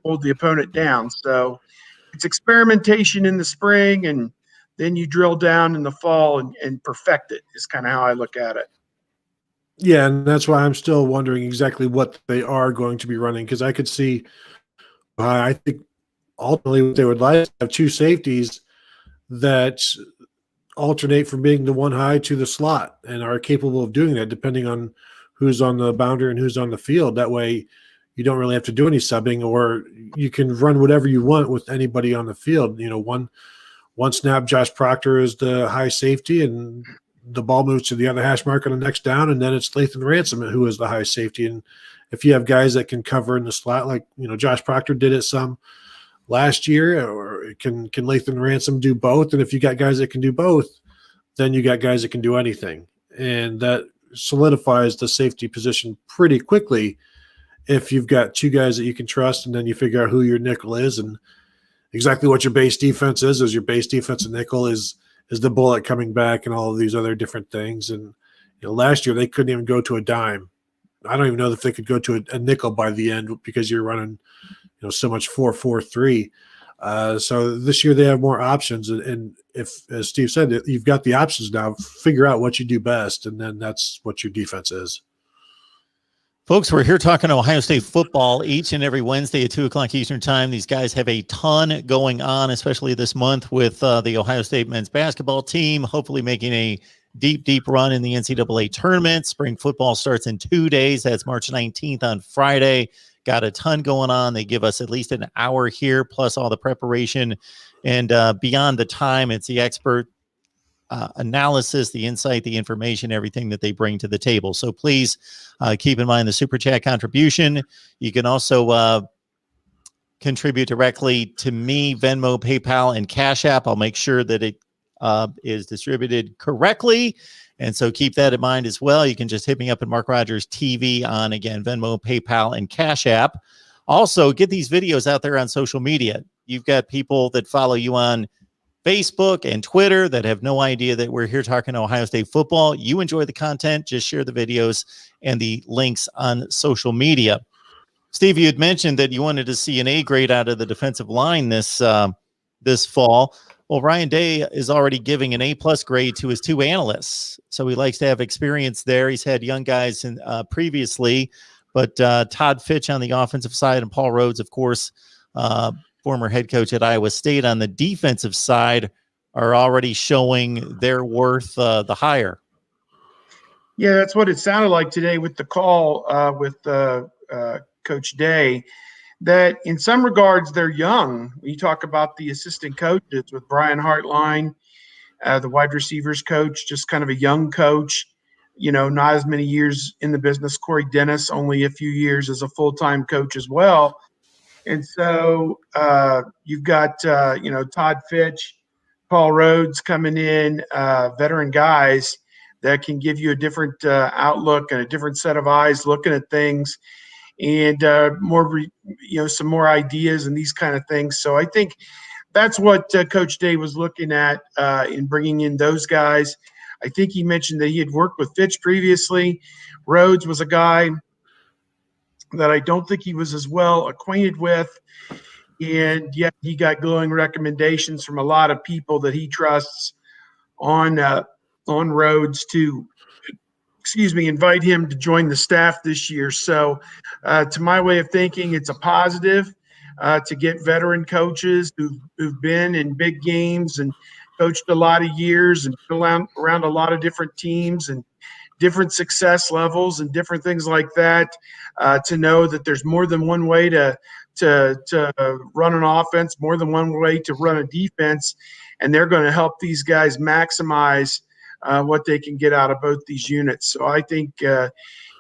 hold the opponent down. So it's experimentation in the spring, and then you drill down in the fall and perfect it is kind of how I look at it. Yeah, and that's why I'm still wondering exactly what they are going to be running, because I could see I think ultimately what they would like to have 2 safeties that alternate from being the 1 high to the slot and are capable of doing that depending on who's on the boundary and who's on the field. That way you don't really have to do any subbing, or you can run whatever you want with anybody on the field. one snap, Josh Proctor is the high safety, and the ball moves to the other hash mark on the next down, and then it's Lathan Ransom who is the high safety. And if you have guys that can cover in the slot, like Josh Proctor did it some last year, or can Lathan Ransom do both? And if you got guys that can do both, then you got guys that can do anything, and that solidifies the safety position pretty quickly if you've got two guys that you can trust, and then you figure out who your nickel is and exactly what your base defense is. As your base defense and nickel is the bullet coming back and all of these other different things. And last year they couldn't even go to a dime. I don't even know if they could go to a nickel by the end because you're running so much 4-4-3. So this year they have more options, and if, as Steve said, you've got the options now, figure out what you do best, and then that's what your defense is. Folks, we're here talking Ohio State football each and every Wednesday at 2 o'clock Eastern time. These guys have a ton going on, especially this month with the Ohio State men's basketball team, hopefully making a deep run in the NCAA tournament. Spring football starts in 2 days. That's March 19th on Friday. Got a ton going on. They give us at least an hour here, plus all the preparation. And beyond the time, it's the expert analysis, the insight, the information, everything that they bring to the table. So please keep in mind the Super Chat contribution. You can also contribute directly to me, Venmo, PayPal, and Cash App. I'll make sure that it is distributed correctly. And so keep that in mind as well. You can just hit me up at Mark Rogers TV on, again, Venmo, PayPal, and Cash App. Also, get these videos out there on social media. You've got people that follow you on Facebook and Twitter that have no idea that we're here talking Ohio State football. You enjoy the content, just share the videos and the links on social media. Steve, you had mentioned that you wanted to see an A grade out of the defensive line this fall. Well, Ryan Day is already giving an A+ grade to his two analysts, so he likes to have experience there. He's had young guys previously, but Todd Fitch on the offensive side and Paul Rhodes, of course, former head coach at Iowa State on the defensive side, are already showing their worth the higher. Yeah, that's what it sounded like today with the call with Coach Day, that in some regards they're young. You talk about the assistant coaches with Brian Hartline, the wide receivers coach, just kind of a young coach, not as many years in the business. Corey Dennis, only a few years as a full-time coach as well. And so you've got, Todd Fitch, Paul Rhodes coming in, veteran guys that can give you a different outlook and a different set of eyes looking at things, and some more ideas and these kind of things. So I think that's what Coach Day was looking at in bringing in those guys. I think he mentioned that he had worked with Fitch previously. Rhodes was a guy that I don't think he was as well acquainted with, and yet he got glowing recommendations from a lot of people that he trusts on Rhodes to invite him to join the staff this year. So to my way of thinking, it's a positive to get veteran coaches who've been in big games and coached a lot of years and been around a lot of different teams and different success levels and different things like that, to know that there's more than one way to run an offense, more than one way to run a defense, and they're going to help these guys maximize what they can get out of both these units. So I think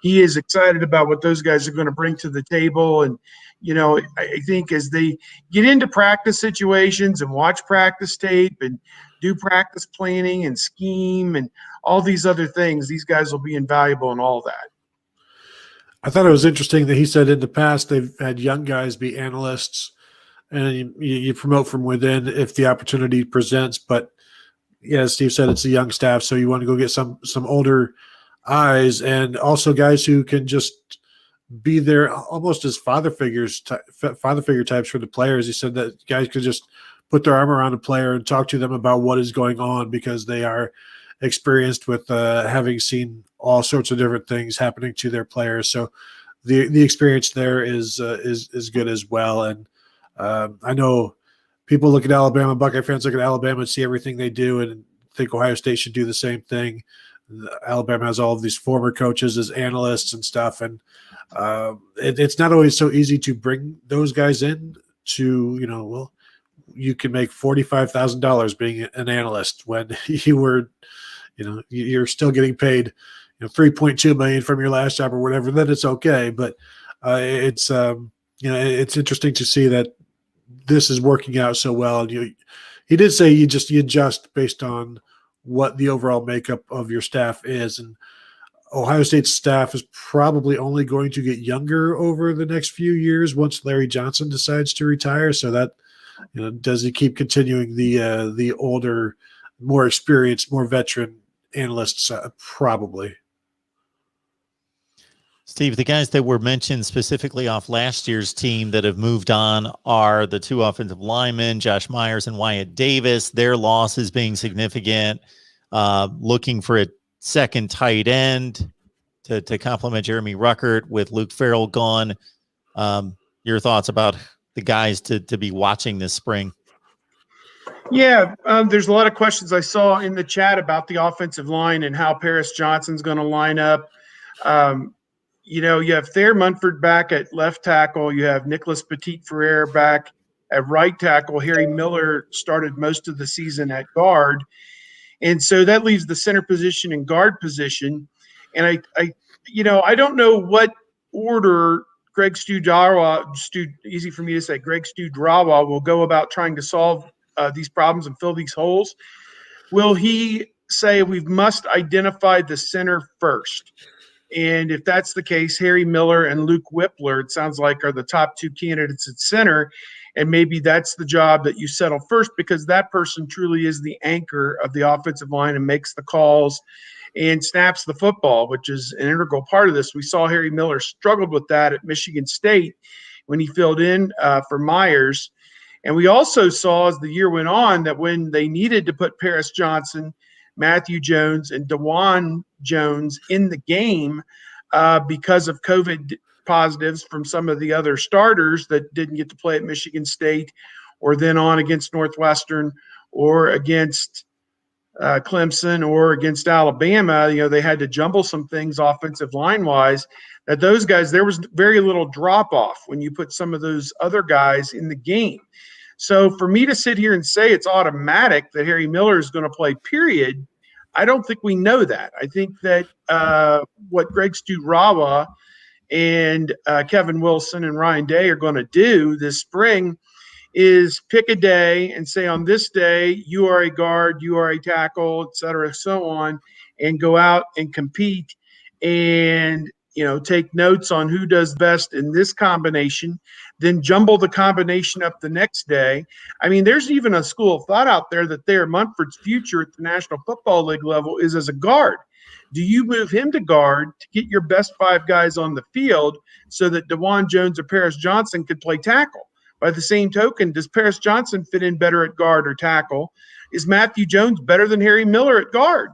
he is excited about what those guys are going to bring to the table. And, I think as they get into practice situations and watch practice tape and do practice planning and scheme and all these other things, these guys will be invaluable in all that. I thought it was interesting that he said in the past they've had young guys be analysts, and you promote from within if the opportunity presents. But yeah, as Steve said, it's a young staff, so you want to go get some older eyes and also guys who can just be there almost as father figure types for the players. He said that guys could just put their arm around a player and talk to them about what is going on because they are experienced with having seen all sorts of different things happening to their players. So the experience there is good as well. And I know people look at Alabama, Buckeye fans look at Alabama and see everything they do and think Ohio State should do the same thing. Alabama has all of these former coaches as analysts and stuff. And it's not always so easy to bring those guys in to, you can make $45,000 being an analyst when you were, you're still getting paid, $3.2 million from your last job or whatever, then it's okay. But it's interesting to see that this is working out so well. And he did say you adjust based on what the overall makeup of your staff is. And Ohio State's staff is probably only going to get younger over the next few years once Larry Johnson decides to retire. So that, does he keep continuing the older, more experienced, more veteran analysts? Probably. Steve, the guys that were mentioned specifically off last year's team that have moved on are the two offensive linemen, Josh Meyers and Wyatt Davis. Their loss is being significant. Looking for a second tight end to complement Jeremy Ruckert with Luke Farrell gone. Your thoughts about the guys to be watching this spring? Yeah, there's a lot of questions I saw in the chat about the offensive line and how Paris Johnson's going to line up. You have Thayer Munford back at left tackle. You have Nicholas Petit-Frere back at right tackle. Harry Miller started most of the season at guard. And so that leaves the center position and guard position. And I don't know what order Greg Studrawa will go about trying to solve these problems and fill these holes. Will he say we must identify the center first? And if that's the case, Harry Miller and Luke Whippler, it sounds like, are the top two candidates at center. And maybe that's the job that you settle first, because that person truly is the anchor of the offensive line and makes the calls and snaps the football, which is an integral part of this. We saw Harry Miller struggled with that at Michigan State when he filled in for Meyers. And we also saw as the year went on that when they needed to put Paris Johnson, Matthew Jones, and DeJuan Jones in the game because of COVID positives from some of the other starters that didn't get to play at Michigan State or then on against Northwestern or against Clemson or against Alabama, they had to jumble some things offensive line-wise. That those guys, there was very little drop-off when you put some of those other guys in the game. So for me to sit here and say it's automatic that Harry Miller is going to play, period, I don't think we know that. I think that what Greg Studrawa and Kevin Wilson and Ryan Day are going to do this spring is pick a day and say, on this day, you are a guard, you are a tackle, et cetera, so on, and go out and compete and, take notes on who does best in this combination, then jumble the combination up the next day. I mean, there's even a school of thought out there that Thayer Munford's future at the National Football League level is as a guard. Do you move him to guard to get your best five guys on the field so that DeJuan Jones or Paris Johnson could play tackle? By the same token, does Paris Johnson fit in better at guard or tackle? Is Matthew Jones better than Harry Miller at guard?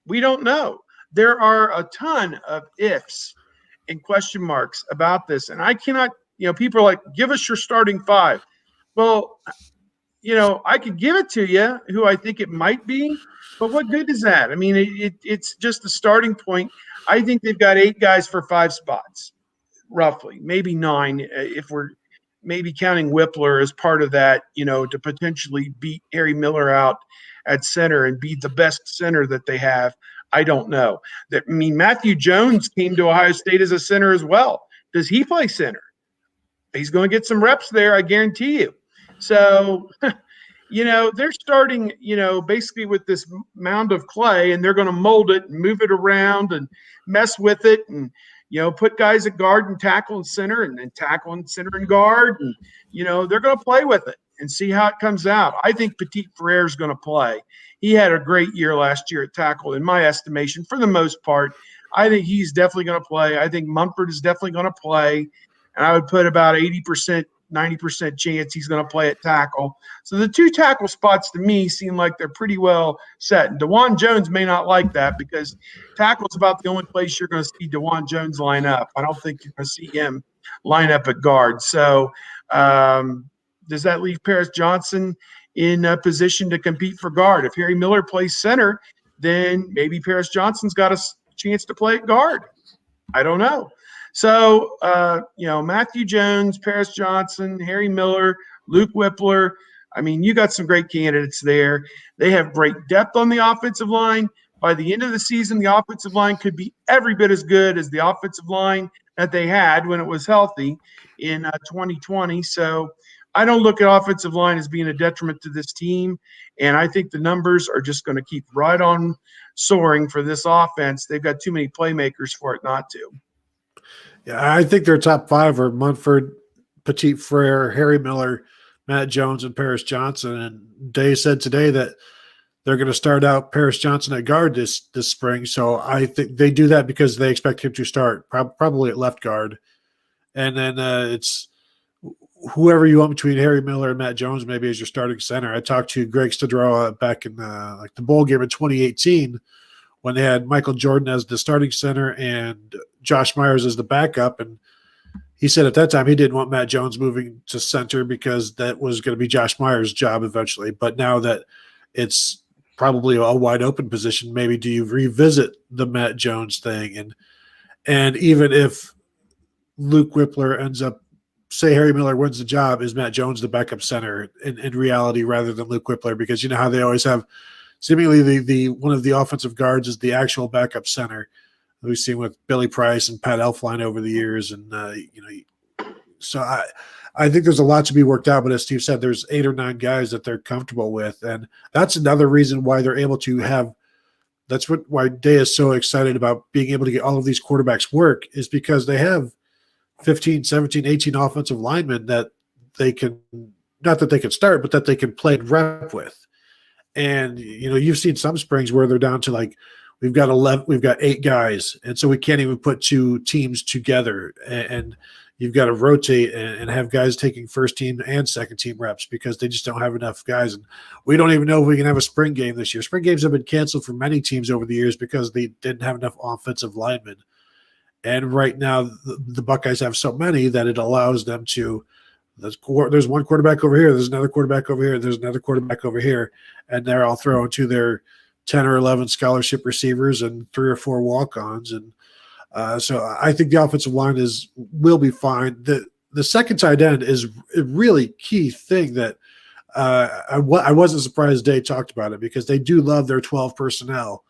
We don't know. There are a ton of ifs and question marks about this. And I cannot, people are like, give us your starting five. Well, I could give it to you who I think it might be, but what good is that? I mean, it's just a starting point. I think they've got 8 guys for 5 spots, roughly, maybe 9 if we're maybe counting Whippler as part of that, to potentially beat Harry Miller out at center and be the best center that they have. I don't know. Matthew Jones came to Ohio State as a center as well. Does he play center? He's going to get some reps there, I guarantee you. So, they're starting, basically with this mound of clay, and they're going to mold it and move it around and mess with it and, put guys at guard and tackle and center and then tackle and center and guard. And, they're going to play with it and see how it comes out. I think Petit-Frere is going to play. He had a great year last year at tackle, in my estimation, for the most part. I think he's definitely going to play. I think Munford is definitely going to play. And I would put about 80%, 90% chance he's going to play at tackle. So the 2 tackle spots to me seem like they're pretty well set. And DeJuan Jones may not like that because tackle is about the only place you're going to see DeJuan Jones line up. I don't think you're going to see him line up at guard. So does that leave Paris Johnson in a position to compete for guard? If Harry Miller plays center, then maybe Paris Johnson's got a chance to play at guard. I don't know. So, Matthew Jones, Paris Johnson, Harry Miller, Luke Whippler, I mean, you got some great candidates there. They have great depth on the offensive line. By the end of the season, the offensive line could be every bit as good as the offensive line that they had when it was healthy in 2020. So I don't look at offensive line as being a detriment to this team. And I think the numbers are just going to keep right on soaring for this offense. They've got too many playmakers for it not to. Yeah, I think their top five are Munford, Petit Frere, Harry Miller, Matt Jones, and Paris Johnson. And Day said today that they're going to start out Paris Johnson at guard this spring. So I think they do that because they expect him to start probably at left guard. And then it's whoever you want between Harry Miller and Matt Jones maybe as your starting center. I talked to Greg Stadroa back in like the bowl game in 2018 when they had Michael Jordan as the starting center and Josh Meyers as the backup. And he said at that time he didn't want Matt Jones moving to center because that was going to be Josh Meyers' job eventually. But now that it's probably a wide open position, maybe do you revisit the Matt Jones thing? And even if Luke Whippler ends up, say Harry Miller wins the job, is Matt Jones the backup center in reality rather than Luke Whippler? Because you know how they always have seemingly the one of the offensive guards is the actual backup center. We've seen with Billy Price and Pat Elflein over the years. And, so I think there's a lot to be worked out, but as Steve said, there's 8 or 9 guys that they're comfortable with. And that's another reason why they're able to have – why Day is so excited about being able to get all of these quarterbacks work is because they have 15, 17, 18 offensive linemen that they can – not that they can start, but that they can play and rep with. And, you've seen some springs where they're down to like we've got 8 guys, and so we can't even put 2 teams together. And you've got to rotate and have guys taking first team and second team reps because they just don't have enough guys. And we don't even know if we can have a spring game this year. Spring games have been canceled for many teams over the years because they didn't have enough offensive linemen. And right now the Buckeyes have so many that it allows them to there's one quarterback over here, there's another quarterback over here, there's another quarterback over here, and they're all thrown to their 10 or 11 scholarship receivers and 3 or 4 walk-ons. And so I think the offensive line will be fine. The second tight end is a really key thing that I wasn't surprised Day talked about it because they do love their 12 personnel.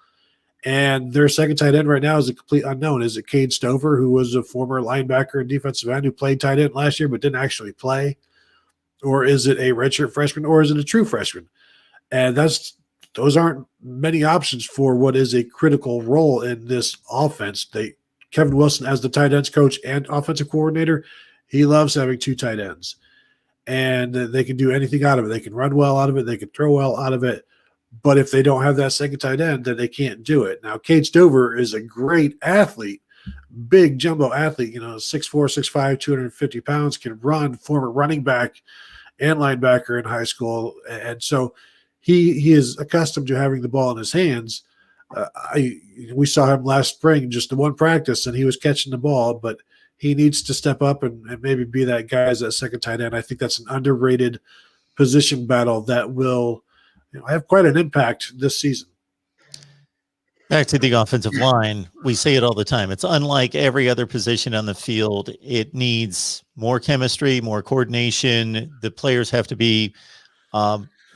And their second tight end right now is a complete unknown. Is it Cade Stover, who was a former linebacker and defensive end who played tight end last year but didn't actually play? Or is it a redshirt freshman, or is it a true freshman? And those aren't many options for what is a critical role in this offense. Kevin Wilson, as the tight ends coach and offensive coordinator, he loves having 2 tight ends. And they can do anything out of it. They can run well out of it. They can throw well out of it. But if they don't have that second tight end, then they can't do it. Now, Cade Stover is a great athlete, big jumbo athlete, 6'4", 6'5", 250 pounds, can run, former running back and linebacker in high school. And so he is accustomed to having the ball in his hands. We saw him last spring, just the one practice, and he was catching the ball, but he needs to step up and maybe be that guy as that second tight end. I think that's an underrated position battle that will have quite an impact this season. Back to the offensive line, we say it all the time. It's unlike every other position on the field. It needs more chemistry, more coordination. The players have to be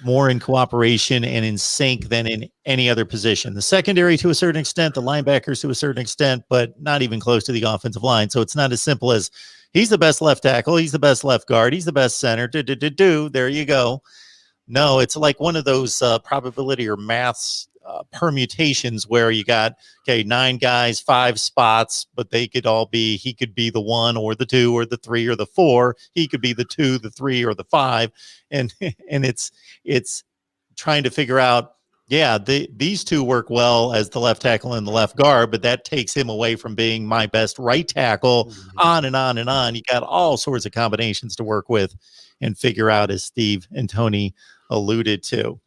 more in cooperation and in sync than in any other position. The secondary to a certain extent, the linebackers to a certain extent, but not even close to the offensive line. So it's not as simple as he's the best left tackle, he's the best left guard, he's the best center, there you go. No, it's like one of those probability or maths permutations where you got, 9 guys, 5 spots, but he could be the 1 or the 2 or the 3 or the 4. He could be the 2, the 3 or the 5. And it's trying to figure out, these 2 work well as the left tackle and the left guard, but that takes him away from being my best right tackle, on and on and on. You got all sorts of combinations to work with and figure out, as Steve and Tony alluded to.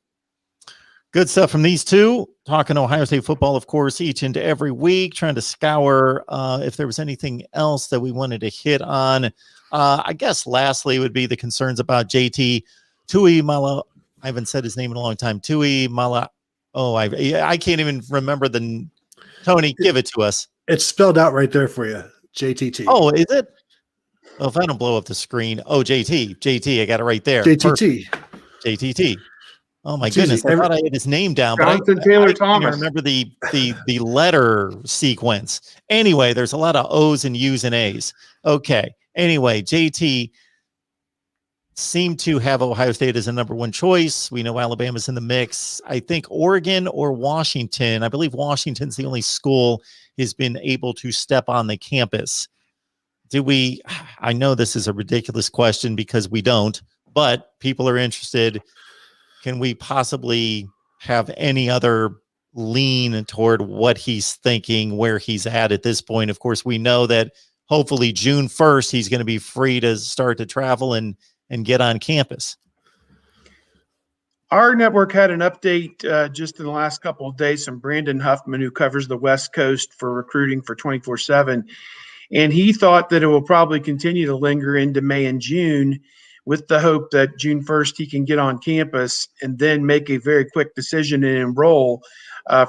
Good stuff from these two. Talking Ohio State football, of course, each and every week, trying to scour if there was anything else that we wanted to hit on. I guess lastly would be the concerns about JT Tuimala. I haven't said his name in a long time. Tuimala. Oh, I can't even remember the. Tony, give it to us. It's spelled out right there for you. JTT. Oh, is it? Well, if I don't blow up the screen. Oh, JT, I got it right there. JTT. JTT. Oh my It's goodness! easy. I thought I had his name down, but Jonathan I Taylor can't even Thomas. remember the letter sequence. Anyway, there's a lot of O's and U's and A's. Okay. Anyway, JT seemed to have Ohio State as a number one choice. We know Alabama's in the mix. I think Oregon or Washington. I believe Washington's the only school has been able to step on the campus. I know this is a ridiculous question because we don't, but people are interested. Can we possibly have any other lean toward what he's thinking, where he's at this point? Of course, we know that hopefully June 1st, he's going to be free to start to travel and get on campus. Our network had an update just in the last couple of days from Brandon Huffman, who covers the West Coast for recruiting for 24/7. And he thought that it will probably continue to linger into May and June, with the hope that June 1st he can get on campus and then make a very quick decision and enroll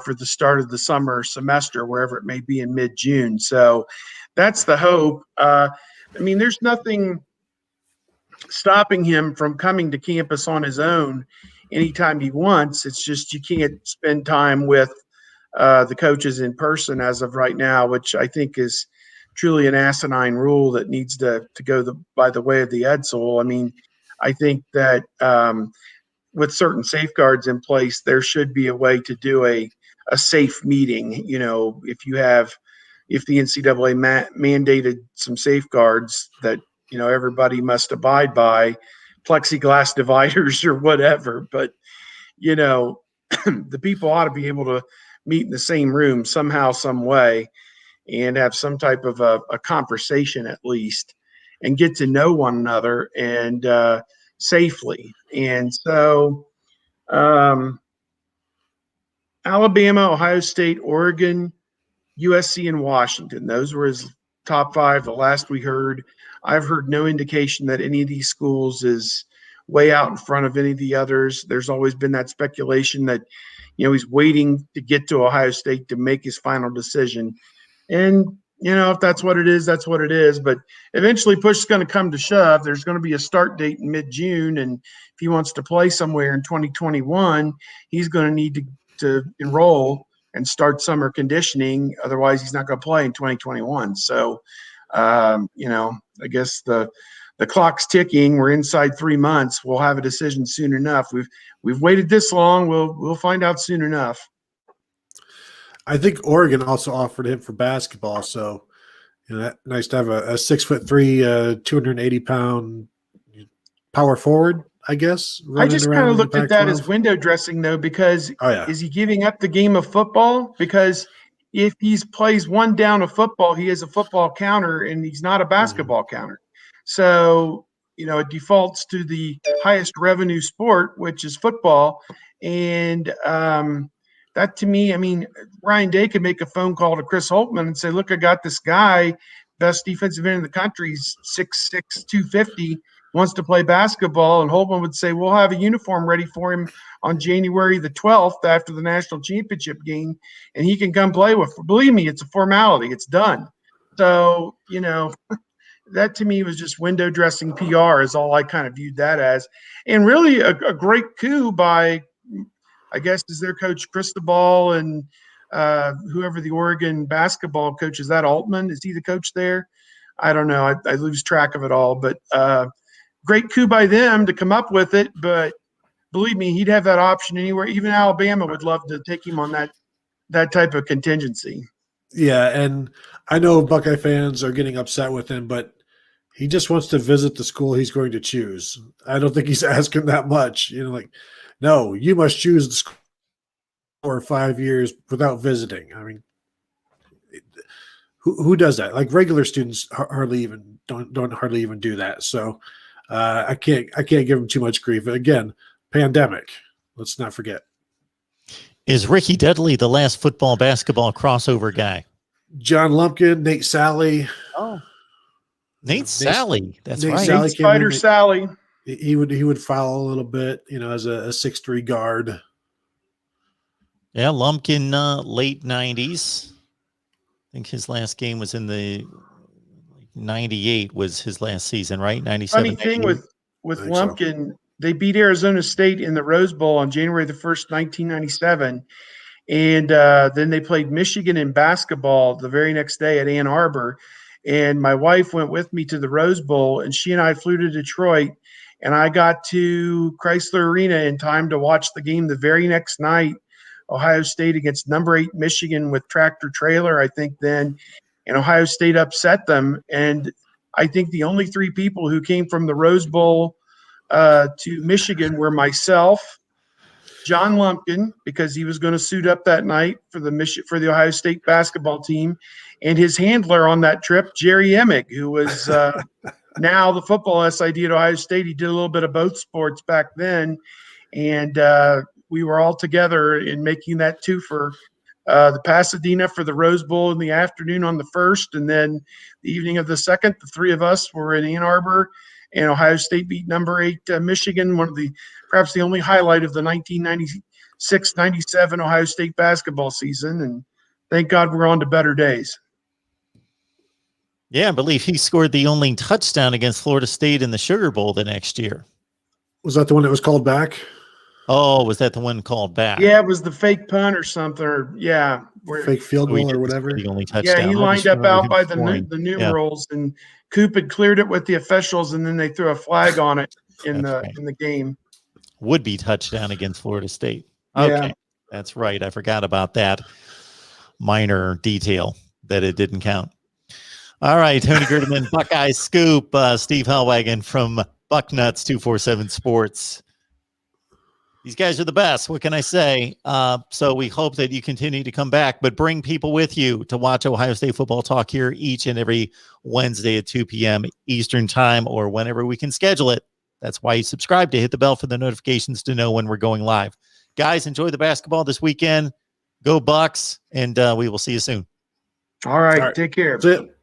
for the start of the summer semester, wherever it may be in mid-June. So that's the hope. There's nothing stopping him from coming to campus on his own anytime he wants. It's just you can't spend time with the coaches in person as of right now, which I think is truly an asinine rule that needs to go by the way of the Edsel. I think that with certain safeguards in place, there should be a way to do a safe meeting. If the NCAA mandated some safeguards that everybody must abide by, plexiglass dividers or whatever, but the people ought to be able to meet in the same room somehow, some way, and have some type of a conversation at least, and get to know one another and safely. And so Alabama, Ohio State, Oregon, USC, and Washington, those were his top five the last we heard. I've heard no indication that any of these schools is way out in front of any of the others. There's always been that speculation that he's waiting to get to Ohio State to make his final decision. And, if that's what it is, that's what it is. But eventually push is going to come to shove. There's going to be a start date in mid-June. And if he wants to play somewhere in 2021, he's going to need to enroll and start summer conditioning. Otherwise, he's not going to play in 2021. So, I guess the clock's ticking. We're inside 3 months. We'll have a decision soon enough. We've waited this long. We'll find out soon enough. I think Oregon also offered him for basketball, so nice to have a 6'3", 280-pound power forward, I guess. I just kind of looked at that as window dressing, though, because is he giving up the game of football? Because if he plays one down of football, he has a football counter, and he's not a basketball counter. So it defaults to the highest revenue sport, which is football, and that to me, Ryan Day could make a phone call to Chris Holtmann and say, look, I got this guy, best defensive end in the country, 6'6", 250, wants to play basketball. And Holtmann would say, we'll have a uniform ready for him on January the 12th after the national championship game, and he can come play with. Believe me, it's a formality. It's done. So, that to me was just window dressing PR is all I kind of viewed that as. And really a great coup by, I guess, is their coach Cristobal and whoever the Oregon basketball coach is. That Altman, is he the coach there? I don't know. I lose track of it all. But great coup by them to come up with it. But believe me, he'd have that option anywhere. Even Alabama would love to take him on that type of contingency. Yeah, and I know Buckeye fans are getting upset with him, but he just wants to visit the school he's going to choose. I don't think he's asking that much. No, you must choose the school for 5 years without visiting. Who does that? Like regular students hardly even don't hardly even do that. So I can't give him too much grief. Again, pandemic. Let's not forget. Is Ricky Dudley the last football basketball crossover guy? John Lumpkin, Nate Sally. Oh, Nate Sally. That's Nate right. Sally Nate Spider Sally. He would foul a little bit, as a 6'3" guard. Yeah, Lumpkin, late 90s. I think his last game was in the 98 was his last season, right? 97. Funny thing with Lumpkin, they beat Arizona State in the Rose Bowl on January the 1st, 1997. And then they played Michigan in basketball the very next day at Ann Arbor. And my wife went with me to the Rose Bowl, and she and I flew to Detroit. And I got to Chrysler Arena in time to watch the game the very next night, Ohio State against number 8 Michigan with tractor trailer, I think then. And Ohio State upset them. And I think the only 3 people who came from the Rose Bowl to Michigan were myself, John Lumpkin, because he was going to suit up that night for the Ohio State basketball team, and his handler on that trip, Jerry Emig, who was now the football SID at Ohio State. He did a little bit of both sports back then, and we were all together in making that twofer. The Pasadena for the Rose Bowl in the afternoon on the 1st, and then the evening of the 2nd, the 3 of us were in Ann Arbor, and Ohio State beat number 8 Michigan, perhaps the only highlight of the 1996-97 Ohio State basketball season. And thank God we're on to better days. Yeah, I believe he scored the only touchdown against Florida State in the Sugar Bowl the next year. Was that the one that was called back? Oh, was that the one called back? Yeah, it was the fake punt or something. Fake field goal or whatever. The only touchdown. Yeah, he lined up out by the numerals, and Coop had cleared it with the officials, and then they threw a flag on it in the game. Would-be touchdown against Florida State. Okay, yeah. That's right. I forgot about that minor detail that it didn't count. All right, Tony Gerdeman, Buckeye Scoop, Steve Helwagen from Bucknuts 247 Sports. These guys are the best. What can I say? So we hope that you continue to come back, but bring people with you to watch Ohio State football talk here each and every Wednesday at 2 p.m. Eastern time, or whenever we can schedule it. That's why you subscribe, to hit the bell for the notifications to know when we're going live. Guys, enjoy the basketball this weekend. Go Bucks, and we will see you soon. All right. Take care. That's it.